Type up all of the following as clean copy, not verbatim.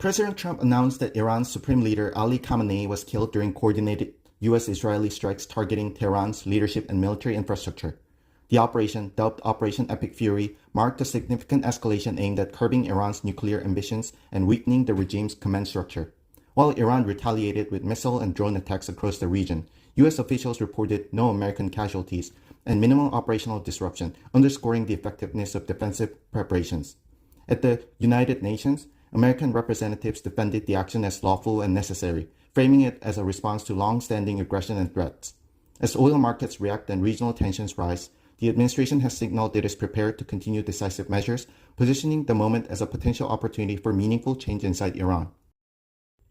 President Trump announced that Iran's Supreme Leader Ali Khamenei was killed during coordinated U.S.-Israeli strikes targeting Tehran's leadership and military infrastructure. The operation, dubbed Operation Epic Fury, marked a significant escalation aimed at curbing Iran's nuclear ambitions and weakening the regime's command structure. While Iran retaliated with missile and drone attacks across the region, U.S. officials reported no American casualties and minimal operational disruption, underscoring the effectiveness of defensive preparations. At the United Nations, American representatives defended the action as lawful and necessary, framing it as a response to long-standing aggression and threats. As oil markets react and regional tensions rise, the administration has signaled it is prepared to continue decisive measures, positioning the moment as a potential opportunity for meaningful change inside Iran.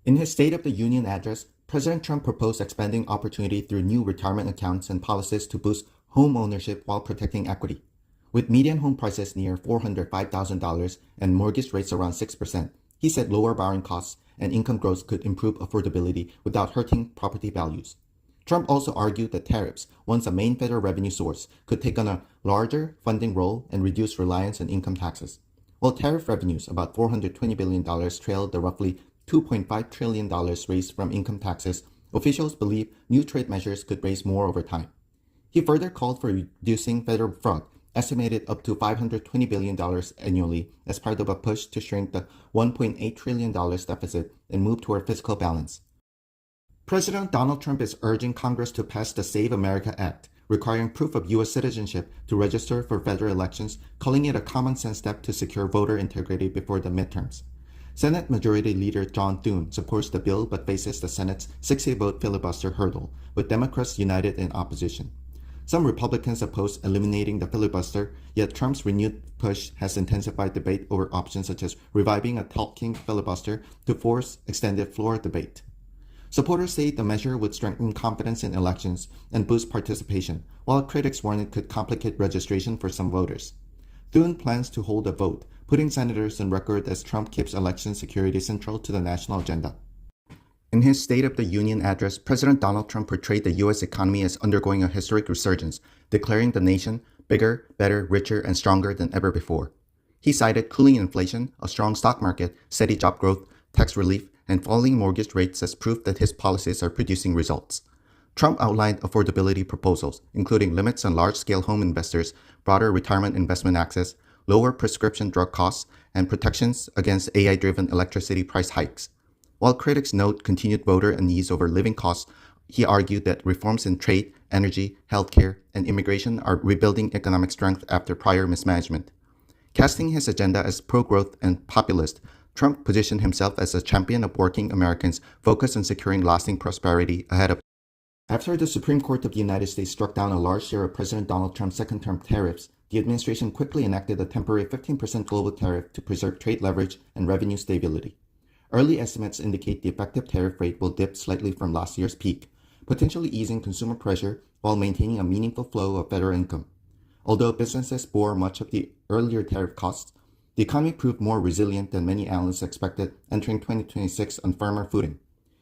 In his State of the Union address, President Trump proposed expanding opportunity through new retirement accounts and policies to boost home ownership while protecting equity. With median home prices near $405,000 and mortgage rates around 6%, he said lower borrowing costs and income growth could improve affordability without hurting property values. Trump also argued that tariffs, once a main federal revenue source, could take on a larger funding role and reduce reliance on income taxes. While tariff revenues, about $420 billion, trailed the roughly $2.5 trillion raised from income taxes, officials believe new trade measures could raise more over time. He further called for reducing federal fraud, estimated up to $520 billion annually, as part of a push to shrink the $1.8 trillion deficit and move toward fiscal balance. President Donald Trump is urging Congress to pass the Save America Act, requiring proof of U.S. citizenship to register for federal elections, calling it a common-sense step to secure voter integrity before the midterms. Senate Majority Leader John Thune supports the bill but faces the Senate's 60-vote filibuster hurdle, with Democrats united in opposition. Some Republicans oppose eliminating the filibuster, yet Trump's renewed push has intensified debate over options such as reviving a talking filibuster to force extended floor debate. Supporters say the measure would strengthen confidence in elections and boost participation, while critics warn it could complicate registration for some voters. Thune plans to hold a vote, putting senators on record as Trump keeps election security central to the national agenda. In his State of the Union address, President Donald Trump portrayed the U.S. economy as undergoing a historic resurgence, declaring the nation bigger, better, richer, and stronger than ever before. He cited cooling inflation, a strong stock market, steady job growth, tax relief, and falling mortgage rates as proof that his policies are producing results. Trump outlined affordability proposals, including limits on large-scale home investors, broader retirement investment access, lower prescription drug costs, and protections against AI-driven electricity price hikes. While critics note continued voter unease over living costs, he argued that reforms in trade, energy, healthcare, and immigration are rebuilding economic strength after prior mismanagement. Casting his agenda as pro-growth and populist, Trump positioned himself as a champion of working Americans focused on securing lasting prosperity ahead of. After the Supreme Court of the United States struck down a large share of President Donald Trump's second-term tariffs, the administration quickly enacted a temporary 15% global tariff to preserve trade leverage and revenue stability. Early estimates indicate the effective tariff rate will dip slightly from last year's peak, potentially easing consumer pressure while maintaining a meaningful flow of federal income. Although businesses bore much of the earlier tariff costs, the economy proved more resilient than many analysts expected, entering 2026 on firmer footing.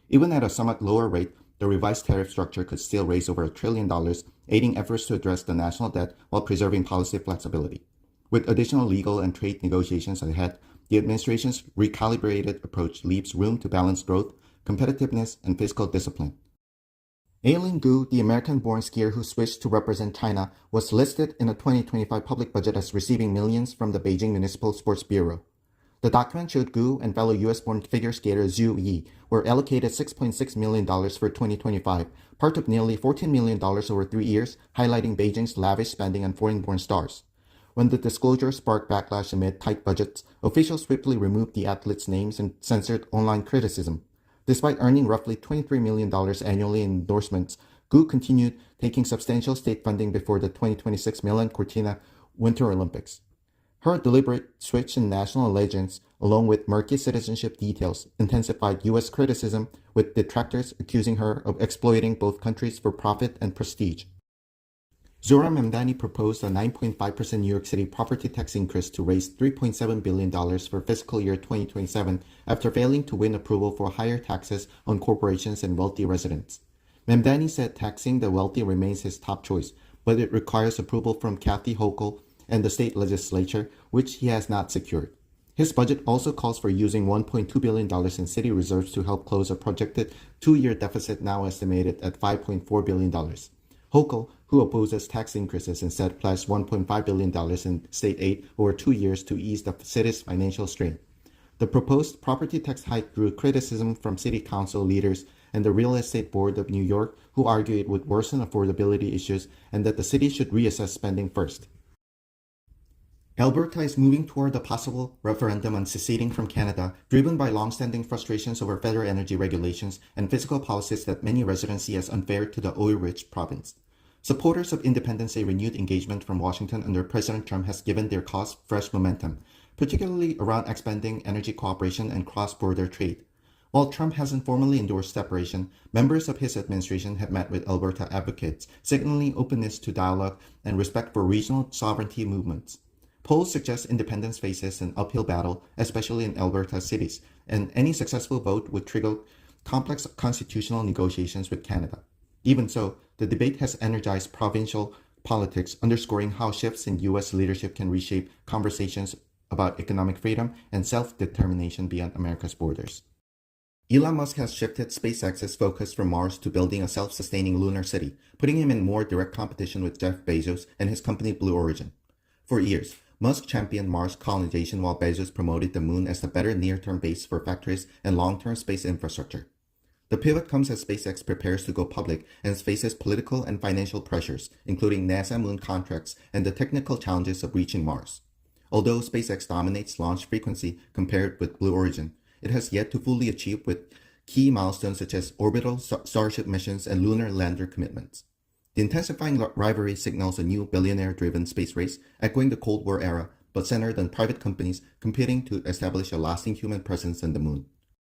Even at a somewhat lower rate, the revised tariff structure could still raise over $1 trillion, aiding efforts to address the national debt while preserving policy flexibility. With additional legal and trade negotiations ahead, the administration's recalibrated approach leaves room to balance growth, competitiveness, and fiscal discipline. Aileen Gu, the American-born skier who switched to represent China, was listed in a 2025 public budget as receiving millions from the Beijing Municipal Sports Bureau. The document showed Gu and fellow U.S.-born figure skater Zhu Yi were allocated $6.6 million for 2025, part of nearly $14 million over 3 years, highlighting Beijing's lavish spending on foreign-born stars. When the disclosure sparked backlash amid tight budgets, officials swiftly removed the athletes' names and censored online criticism. Despite earning roughly $23 million annually in endorsements, Gu continued taking substantial state funding before the 2026 Milan Cortina Winter Olympics. Her deliberate switch in national allegiance, along with murky citizenship details, intensified U.S. criticism, with detractors accusing her of exploiting both countries for profit and prestige. Zohran Mamdani proposed a 9.5% New York City property tax increase to raise $3.7 billion for fiscal year 2027 after failing to win approval for higher taxes on corporations and wealthy residents. Mamdani said taxing the wealthy remains his top choice, but it requires approval from Kathy Hochul and the state legislature, which he has not secured. His budget also calls for using $1.2 billion in city reserves to help close a projected two-year deficit now estimated at $5.4 billion. Hochul, who opposes tax increases, instead pledged $1.5 billion in state aid over 2 years to ease the city's financial strain. The proposed property tax hike drew criticism from city council leaders and the Real Estate Board of New York, who argue it would worsen affordability issues and that the city should reassess spending first. Alberta is moving toward a possible referendum on seceding from Canada, driven by long-standing frustrations over federal energy regulations and fiscal policies that many residents see as unfair to the oil-rich province. Supporters of independence say renewed engagement from Washington under President Trump has given their cause fresh momentum, particularly around expanding energy cooperation and cross-border trade. While Trump hasn't formally endorsed separation, members of his administration have met with Alberta advocates, signaling openness to dialogue and respect for regional sovereignty movements. Polls suggest independence faces an uphill battle, especially in Alberta cities, and any successful vote would trigger complex constitutional negotiations with Canada. Even so, the debate has energized provincial politics, underscoring how shifts in U.S. leadership can reshape conversations about economic freedom and self-determination beyond America's borders. Elon Musk has shifted SpaceX's focus from Mars to building a self-sustaining lunar city, putting him in more direct competition with Jeff Bezos and his company Blue Origin. For years, Musk championed Mars colonization while Bezos promoted the moon as the better near-term base for factories and long-term space infrastructure. The pivot comes as SpaceX prepares to go public and faces political and financial pressures, including NASA moon contracts and the technical challenges of reaching Mars. Although SpaceX dominates launch frequency compared with Blue Origin, it has yet to fully achieve with key milestones such as orbital Starship missions and lunar lander commitments. The intensifying rivalry signals a new billionaire-driven space race, echoing the Cold War era, but centered on private companies competing to establish a lasting human presence on the moon.